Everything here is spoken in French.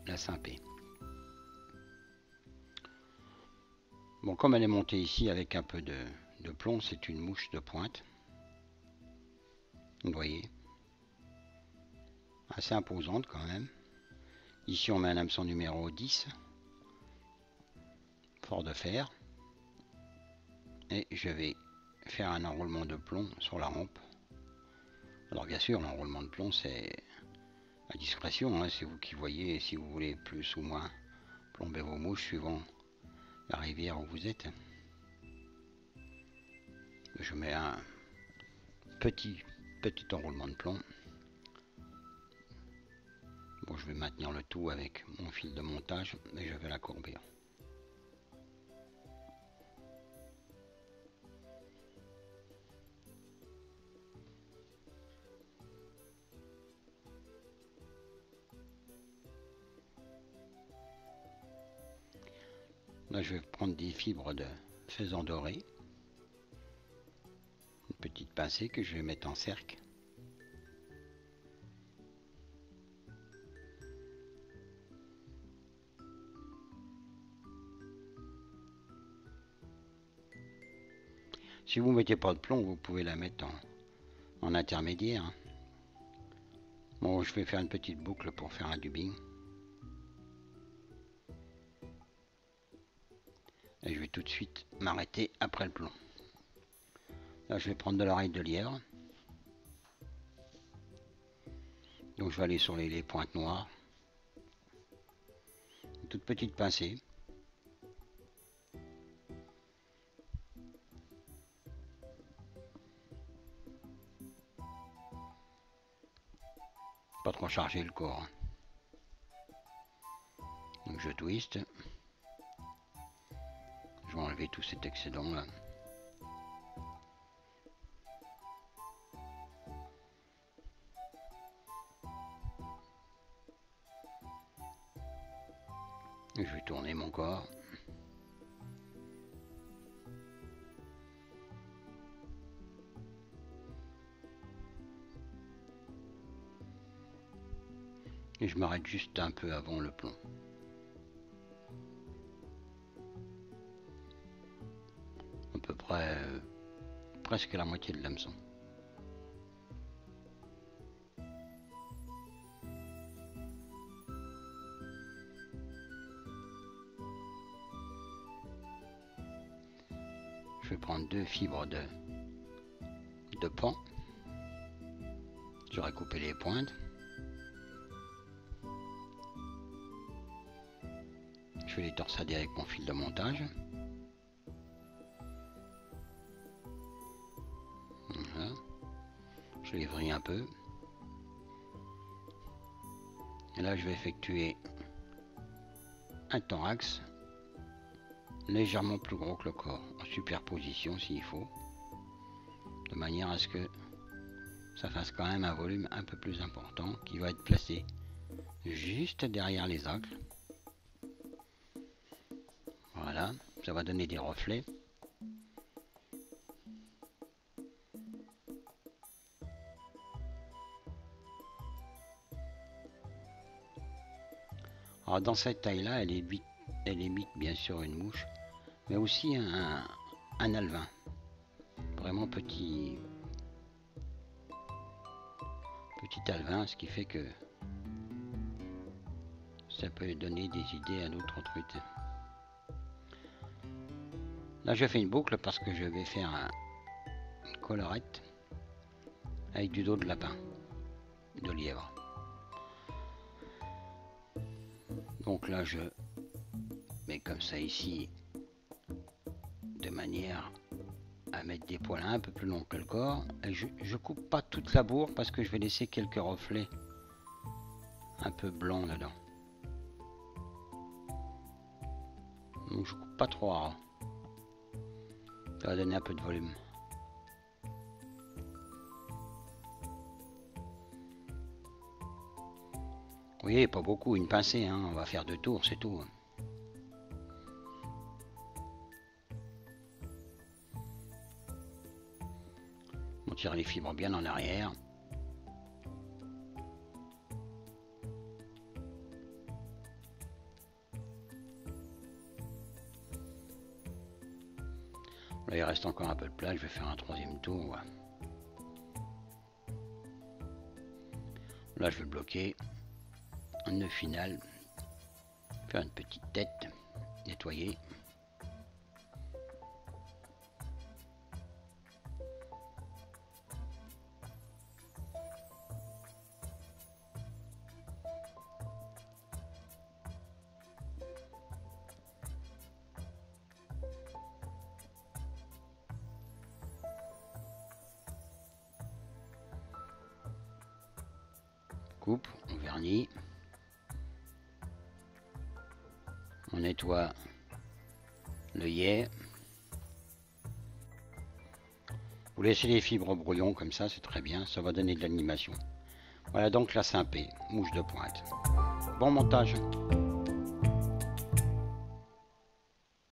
la 5P. Bon, comme elle est montée ici avec un peu de plomb, c'est une mouche de pointe. Vous voyez, assez imposante quand même. Ici on met un hameçon numéro 10, fort de fer. Et je vais faire un enroulement de plomb sur la rampe. Alors bien sûr, l'enroulement de plomb c'est à discrétion, hein, c'est vous qui voyez si vous voulez plus ou moins plomber vos mouches suivant la rivière où vous êtes. Je mets un petit enroulement de plomb. Bon, je vais maintenir le tout avec mon fil de montage et je vais la courbir. Là, je vais prendre des fibres de faisan doré, une petite pincée que je vais mettre en cercle. Si vous ne mettez pas de plomb, vous pouvez la mettre en intermédiaire. Bon, je vais faire une petite boucle pour faire un dubbing. Et je vais tout de suite m'arrêter après le plomb. Là, je vais prendre de l'oreille de lièvre. Donc, je vais aller sur les pointes noires. Une toute petite pincée. Pas trop charger le corps. Donc, je twiste. Je vais enlever tout cet excédent là. Et je vais tourner mon corps. Et je m'arrête juste un peu avant le plomb. À peu près presque la moitié de l'hameçon. Je vais prendre deux fibres de pan. J'aurais coupé les pointes. Je vais les torsader avec mon fil de montage. Voilà. Je les vrille un peu. Et là, je vais effectuer un thorax légèrement plus gros que le corps, en superposition s'il faut, de manière à ce que ça fasse quand même un volume un peu plus important qui va être placé juste derrière les angles. Voilà, ça va donner des reflets. Alors dans cette taille là, elle imite bien sûr une mouche, mais aussi un alevin, vraiment petit alevin, ce qui fait que ça peut donner des idées à d'autres truites. Là je fais une boucle parce que je vais faire une collerette avec du dos de lapin, de lièvre. Donc là je mets comme ça ici, de manière à mettre des poils un peu plus longs que le corps. Et je coupe pas toute la bourre parce que je vais laisser quelques reflets un peu blancs là-dedans. Donc je coupe pas trop rare. Ça va donner un peu de volume. Vous voyez, pas beaucoup, une pincée, hein. On va faire 2 tours, c'est tout. On tire les fibres bien en arrière. Là, il reste encore un peu de place, je vais faire un troisième tour. Là, je vais bloquer. Un nœud final. Faire une petite tête. Nettoyer. Coupe, on vernit, on nettoie l'œillet. Vous laissez les fibres brouillon comme ça, c'est très bien, ça va donner de l'animation. Voilà donc la Simpé, mouche de pointe. Bon montage.